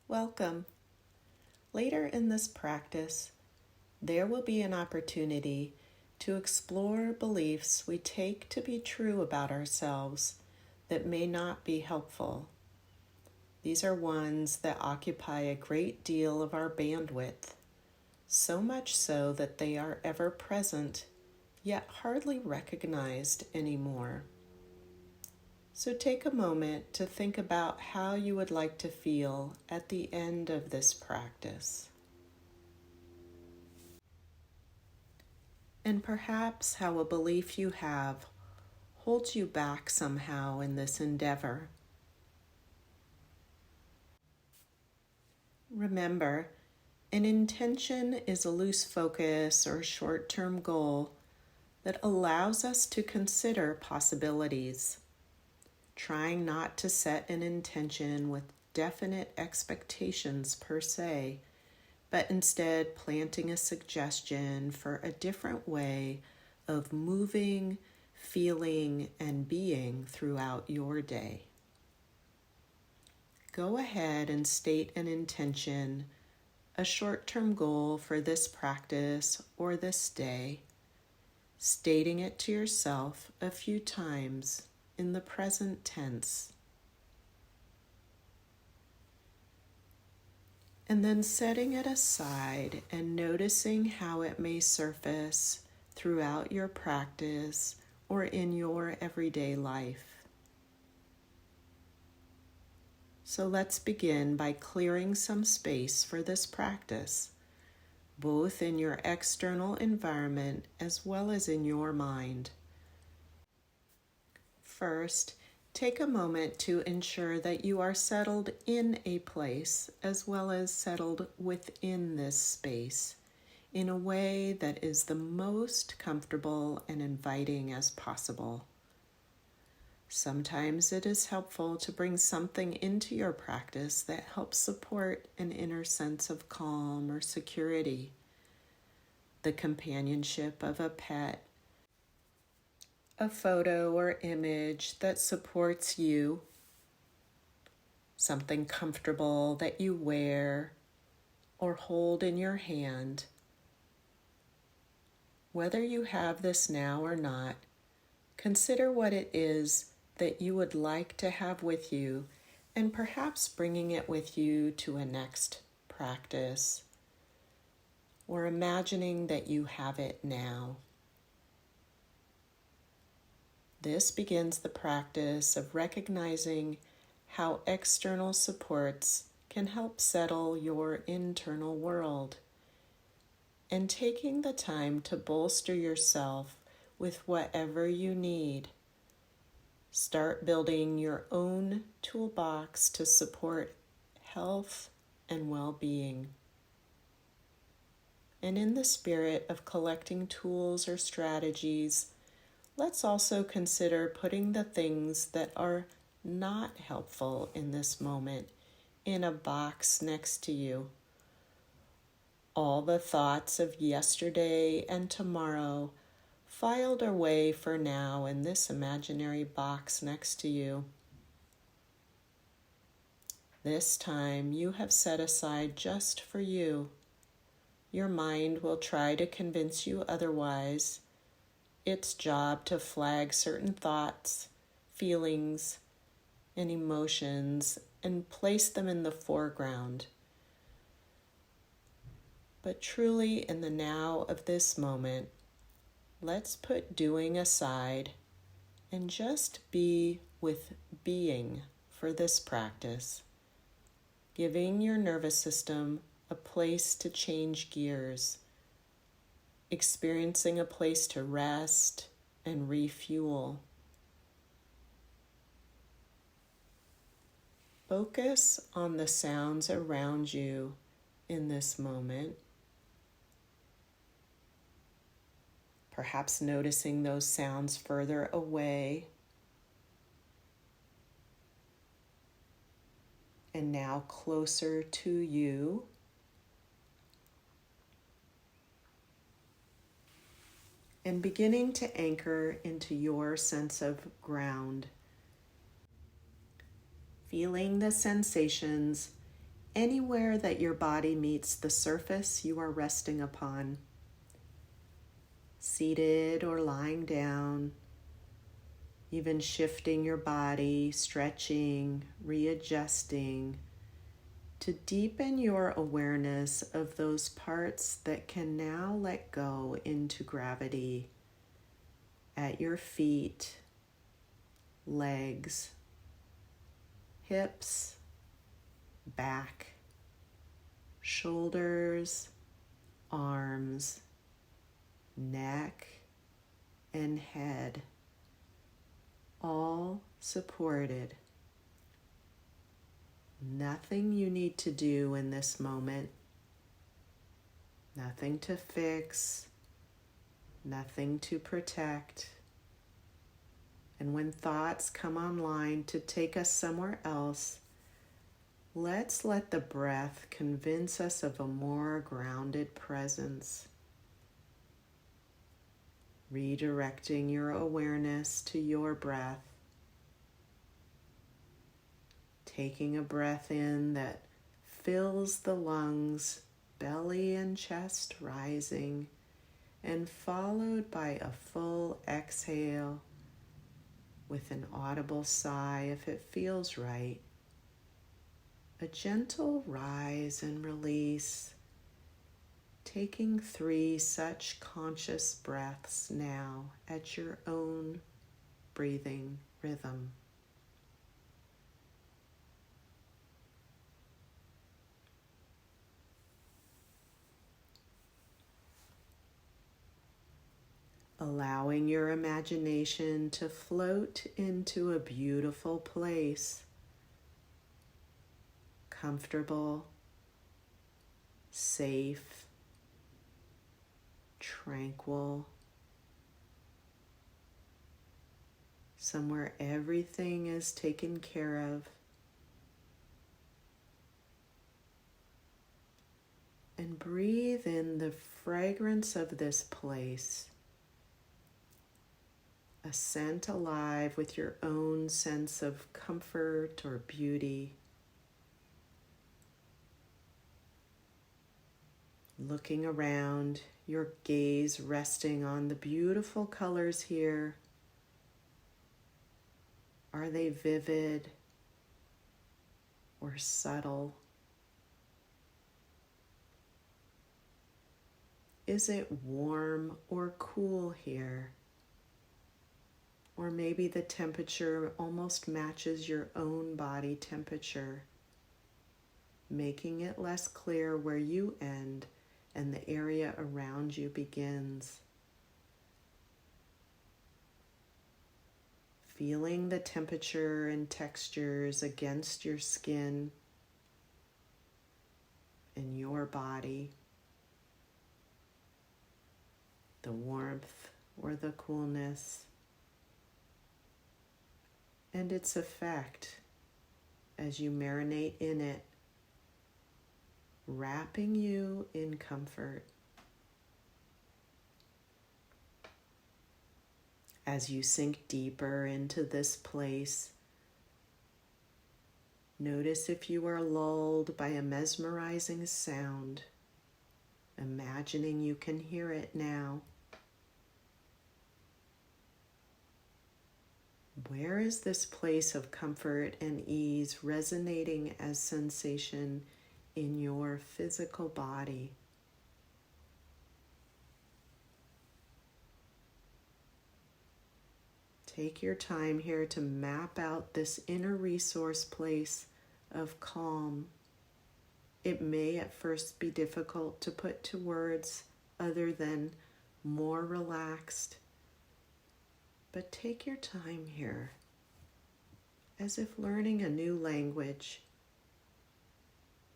Welcome. Later in this practice, there will be an opportunity to explore beliefs we take to be true about ourselves that may not be helpful. These are ones that occupy a great deal of our bandwidth, so much so that they are ever present, yet hardly recognized anymore. So take a moment to think about how you would like to feel at the end of this practice. And perhaps how a belief you have holds you back somehow in this endeavor. Remember, an intention is a loose focus or short-term goal that allows us to consider possibilities. Trying not to set an intention with definite expectations per se, but instead planting a suggestion for a different way of moving, feeling, and being throughout your day. Go ahead and state an intention, a short-term goal for this practice or this day, stating it to yourself a few times in the present tense. And then setting it aside and noticing how it may surface throughout your practice or in your everyday life. So let's begin by clearing some space for this practice, both in your external environment as well as in your mind. First, take a moment to ensure that you are settled in a place as well as settled within this space in a way that is the most comfortable and inviting as possible. Sometimes it is helpful to bring something into your practice that helps support an inner sense of calm or security. The companionship of a pet, a photo or image that supports you, something comfortable that you wear or hold in your hand. Whether you have this now or not, consider what it is that you would like to have with you and perhaps bringing it with you to a next practice or imagining that you have it now. This begins the practice of recognizing how external supports can help settle your internal world and taking the time to bolster yourself with whatever you need. Start building your own toolbox to support health and well-being. And in the spirit of collecting tools or strategies, let's also consider putting the things that are not helpful in this moment in a box next to you. All the thoughts of yesterday and tomorrow filed away for now in this imaginary box next to you. This time you have set aside just for you. Your mind will try to convince you otherwise. Its job to flag certain thoughts, feelings, and emotions and place them in the foreground. But truly in the now of this moment, let's put doing aside and just be with being for this practice, giving your nervous system a place to change gears, experiencing a place to rest and refuel. Focus on the sounds around you in this moment. Perhaps noticing those sounds further away. And now closer to you. And beginning to anchor into your sense of ground. Feeling the sensations anywhere that your body meets the surface you are resting upon, seated or lying down, even shifting your body, stretching, readjusting, to deepen your awareness of those parts that can now let go into gravity at your feet, legs, hips, back, shoulders, arms, neck, and head, all supported. Nothing you need to do in this moment, nothing to fix, nothing to protect. And when thoughts come online to take us somewhere else, let's let the breath convince us of a more grounded presence. Redirecting your awareness to your breath. Taking a breath in that fills the lungs, belly and chest rising, and followed by a full exhale with an audible sigh if it feels right. A gentle rise and release, taking 3 such conscious breaths now at your own breathing rhythm. Allowing your imagination to float into a beautiful place, comfortable, safe, tranquil, somewhere everything is taken care of. And breathe in the fragrance of this place, a scent alive with your own sense of comfort or beauty. Looking around, your gaze resting on the beautiful colors here. Are they vivid or subtle? Is it warm or cool here? Or maybe the temperature almost matches your own body temperature, making it less clear where you end and the area around you begins. Feeling the temperature and textures against your skin and your body, the warmth or the coolness, and its effect as you marinate in it, wrapping you in comfort. As you sink deeper into this place, notice if you are lulled by a mesmerizing sound, imagining you can hear it now. Where is this place of comfort and ease resonating as sensation in your physical body? Take your time here to map out this inner resource place of calm. It may at first be difficult to put to words other than more relaxed, but take your time here, as if learning a new language,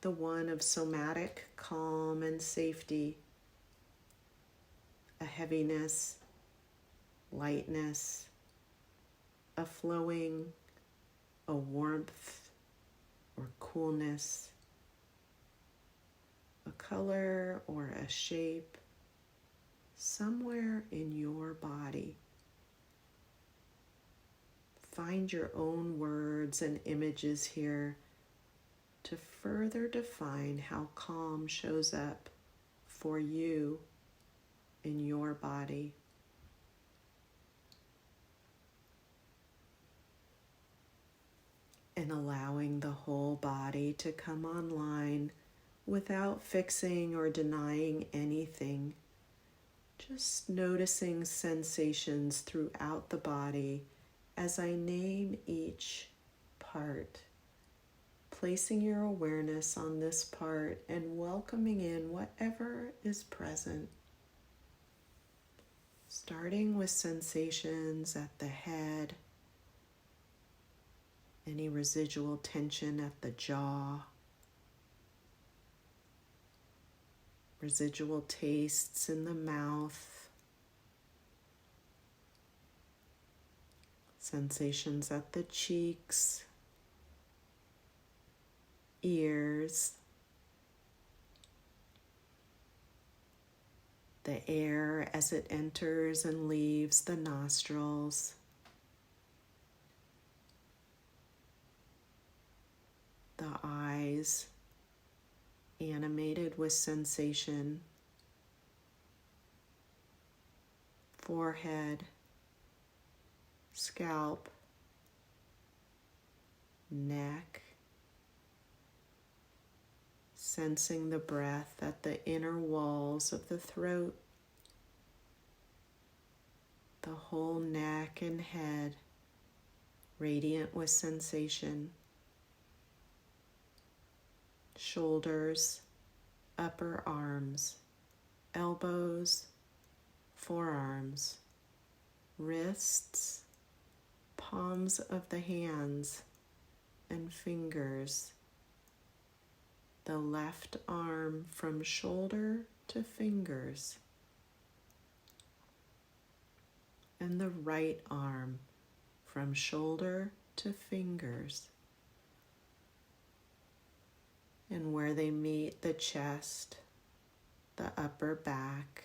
the one of somatic calm and safety, a heaviness, lightness, a flowing, a warmth or coolness, a color or a shape, somewhere in your body. Find your own words and images here to further define how calm shows up for you in your body. And allowing the whole body to come online without fixing or denying anything. Just noticing sensations throughout the body as I name each part. Placing your awareness on this part and welcoming in whatever is present. Starting with sensations at the head, any residual tension at the jaw, residual tastes in the mouth, sensations at the cheeks, ears, the air as it enters and leaves the nostrils, the eyes animated with sensation, forehead, scalp, neck, sensing the breath at the inner walls of the throat, the whole neck and head radiant with sensation, shoulders, upper arms, elbows, forearms, wrists, palms of the hands and fingers, the left arm from shoulder to fingers, and the right arm from shoulder to fingers, and where they meet the chest, the upper back,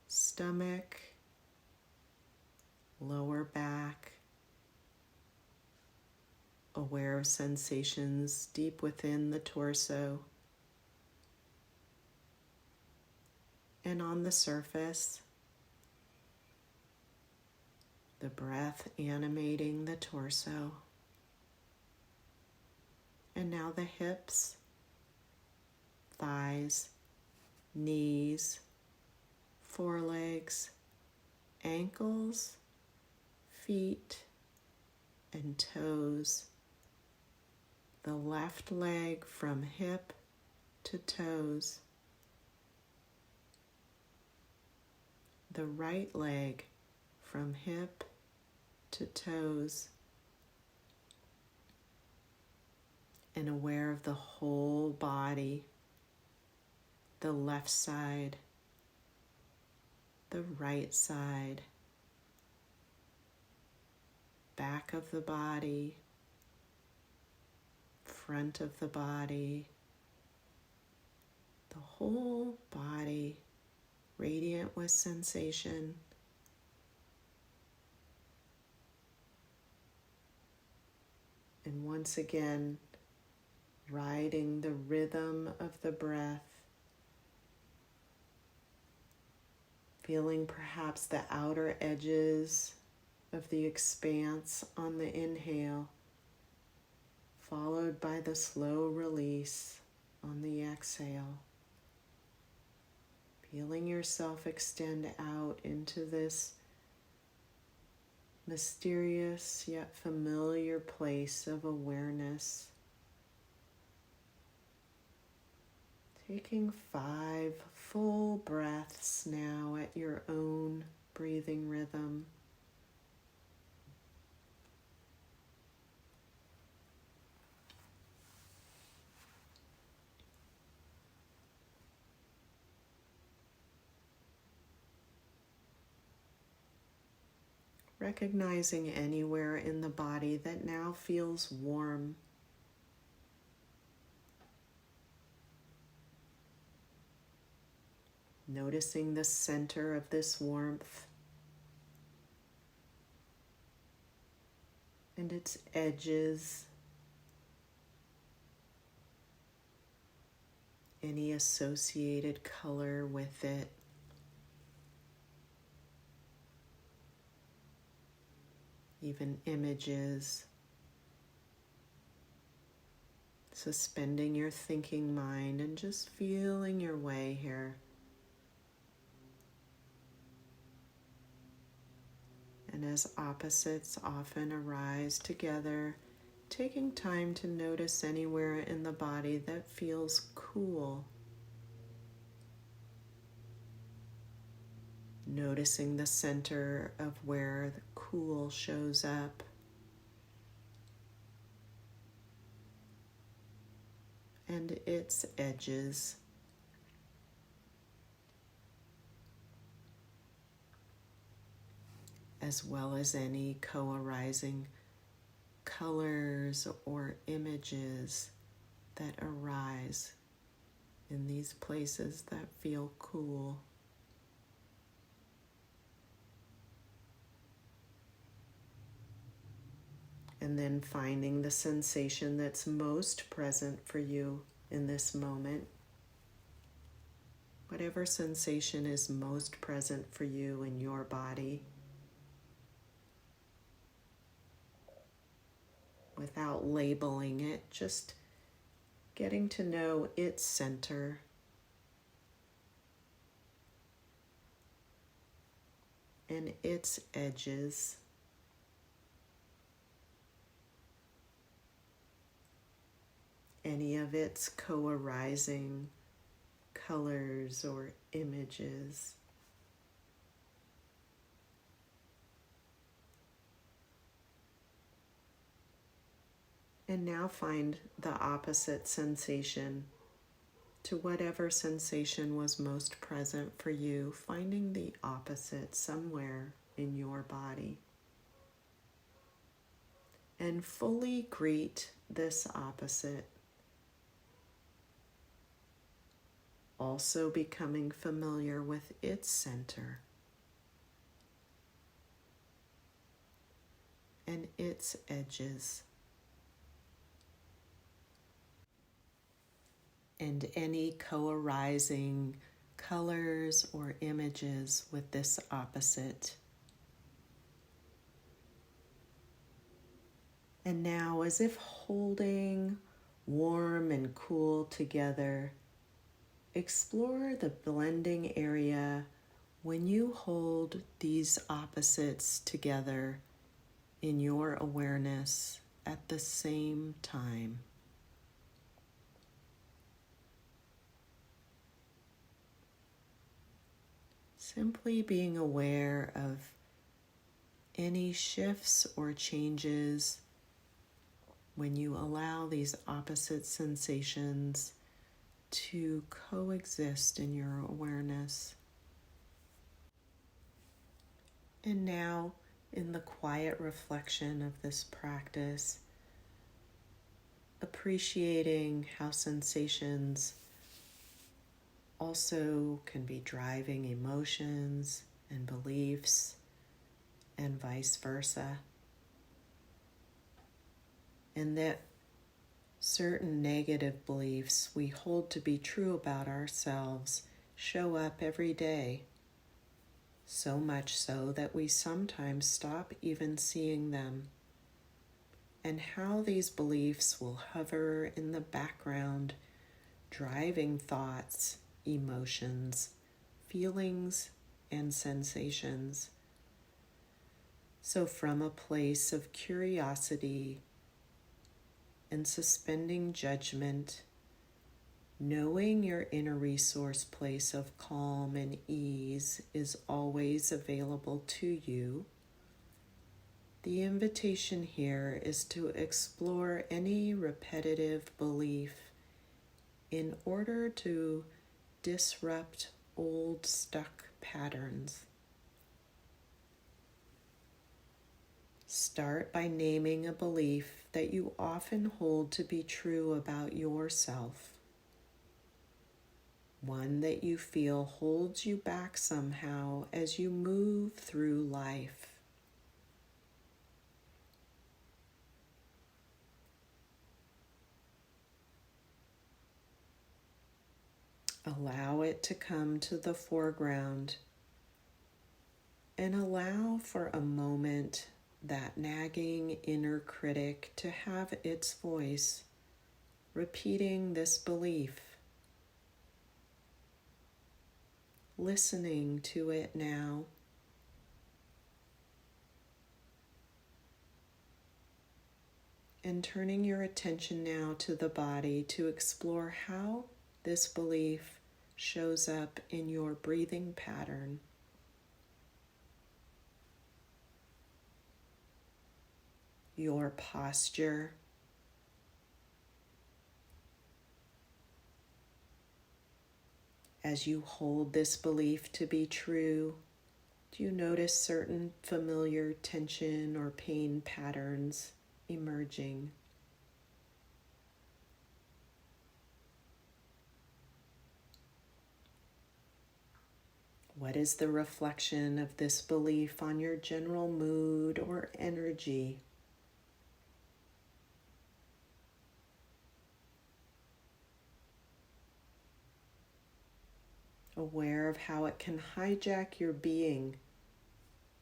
stomach, lower back, aware of sensations deep within the torso, and on the surface, the breath animating the torso. And now the hips, thighs, knees, forelegs, ankles, feet, and toes. The left leg from hip to toes. The right leg from hip to toes. And aware of the whole body, the left side, the right side, back of the body, front of the body, the whole body radiant with sensation. And once again, riding the rhythm of the breath, feeling perhaps the outer edges of the expanse on the inhale, followed by the slow release on the exhale. Feeling yourself extend out into this mysterious yet familiar place of awareness. Taking 5 full breaths now at your own breathing rhythm. Recognizing anywhere in the body that now feels warm. Noticing the center of this warmth and its edges, any associated color with it. Even images. Suspending your thinking mind and just feeling your way here. And as opposites often arise together, taking time to notice anywhere in the body that feels cool. Noticing the center of where the cool shows up. And its edges. As well as any co-arising colors or images that arise in these places that feel cool. And then finding the sensation that's most present for you in this moment. Whatever sensation is most present for you in your body. Without labeling it, just getting to know its center. And its edges. Any of its co-arising colors or images. And now find the opposite sensation to whatever sensation was most present for you, finding the opposite somewhere in your body. And fully greet this opposite. Also becoming familiar with its center and its edges. And any co-arising colors or images with this opposite. And now, as if holding warm and cool together, explore the blending area when you hold these opposites together in your awareness at the same time. Simply being aware of any shifts or changes when you allow these opposite sensations to coexist in your awareness. And now, in the quiet reflection of this practice, appreciating how sensations also can be driving emotions and beliefs, and vice versa. And that certain negative beliefs we hold to be true about ourselves show up every day, so much so that we sometimes stop even seeing them, and how these beliefs will hover in the background, driving thoughts, emotions, feelings, and sensations. So from a place of curiosity and suspending judgment, knowing your inner resource place of calm and ease is always available to you, the invitation here is to explore any repetitive belief in order to disrupt old stuck patterns. Start by naming a belief that you often hold to be true about yourself, one that you feel holds you back somehow as you move through life. Allow it to come to the foreground and allow for a moment that nagging inner critic to have its voice, repeating this belief, listening to it now. And turning your attention now to the body to explore how this belief shows up in your breathing pattern. Your posture. As you hold this belief to be true, do you notice certain familiar tension or pain patterns emerging? What is the reflection of this belief on your general mood or energy? Aware of how it can hijack your being,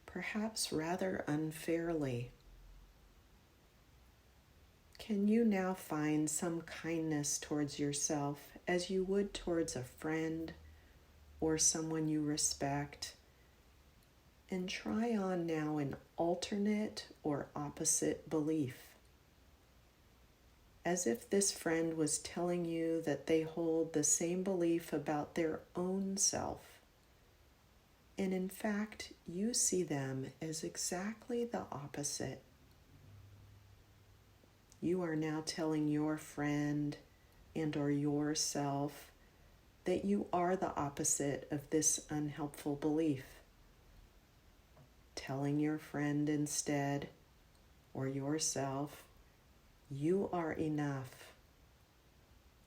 perhaps rather unfairly. Can you now find some kindness towards yourself as you would towards a friend or someone you respect? And try on now an alternate or opposite belief. As if this friend was telling you that they hold the same belief about their own self. And in fact, you see them as exactly the opposite. You are now telling your friend and or yourself that you are the opposite of this unhelpful belief. Telling your friend instead, or yourself, you are enough.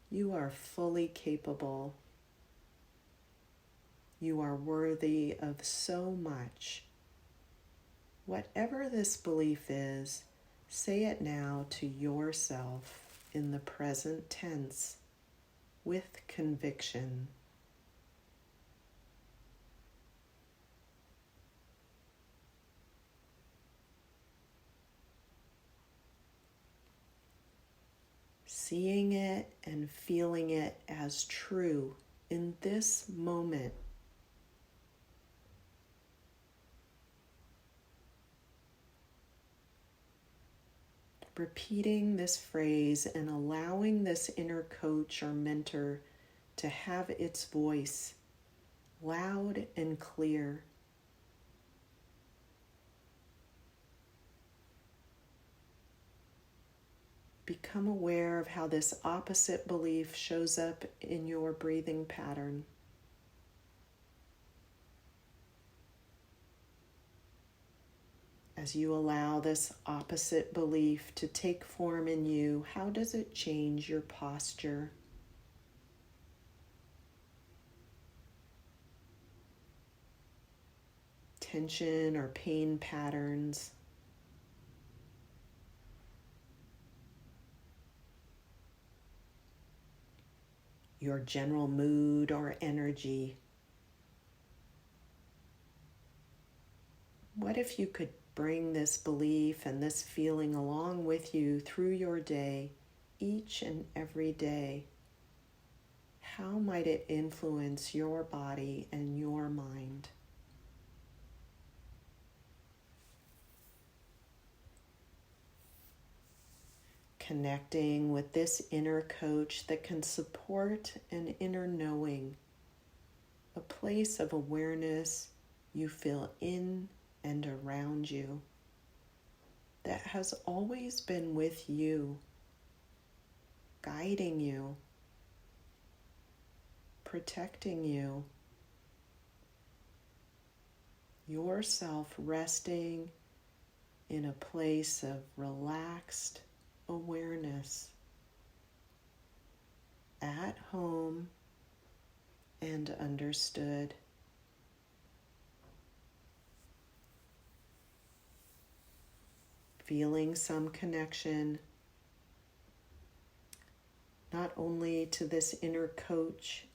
You are fully capable. You are worthy of so much. Whatever this belief is, say it now to yourself in the present tense with conviction. Seeing it and feeling it as true in this moment. Repeating this phrase and allowing this inner coach or mentor to have its voice loud and clear. Become aware of how this opposite belief shows up in your breathing pattern. As you allow this opposite belief to take form in you, how does it change your posture? Tension or pain patterns? Your general mood or energy? What if you could bring this belief and this feeling along with you through your day, each and every day? How might it influence your body and your mind? Connecting with this inner coach that can support an inner knowing, a place of awareness you feel in and around you that has always been with you, guiding you, protecting you, yourself resting in a place of relaxed awareness, at home and understood. Feeling some connection, not only to this inner coach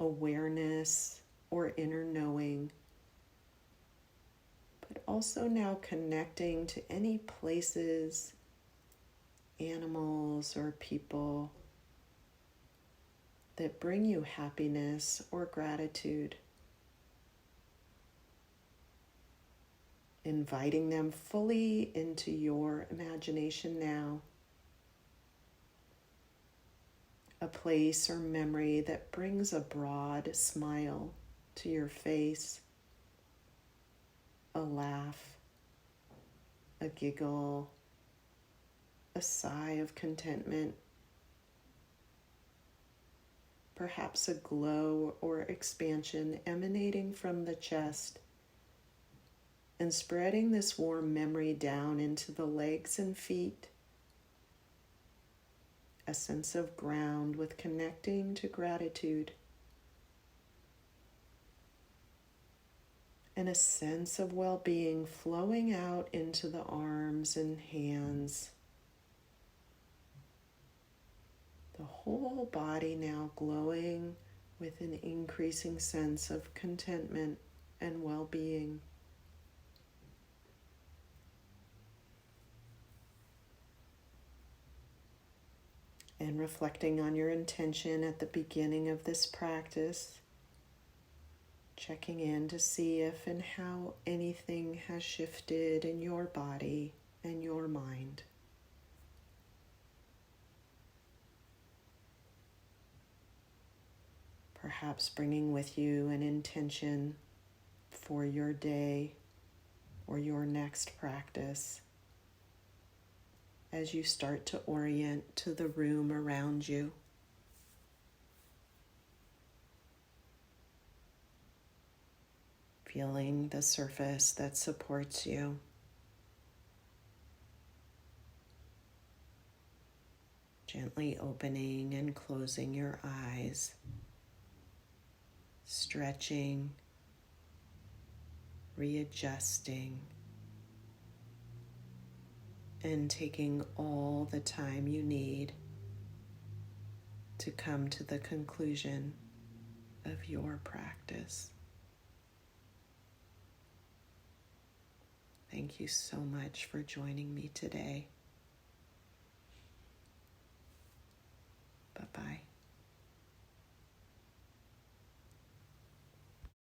awareness or inner knowing, but also now connecting to any places, animals, or people that bring you happiness or gratitude. Inviting them fully into your imagination now. A place or memory that brings a broad smile to your face, a laugh, a giggle, a sigh of contentment, perhaps a glow or expansion emanating from the chest, and spreading this warm memory down into the legs and feet. A sense of ground with connecting to gratitude. And a sense of well-being flowing out into the arms and hands. The whole body now glowing with an increasing sense of contentment and well-being. And reflecting on your intention at the beginning of this practice, checking in to see if and how anything has shifted in your body and your mind. Perhaps bringing with you an intention for your day or your next practice as you start to orient to the room around you. Feeling the surface that supports you. Gently opening and closing your eyes. Stretching, readjusting, and taking all the time you need to come to the conclusion of your practice. Thank you so much for joining me today.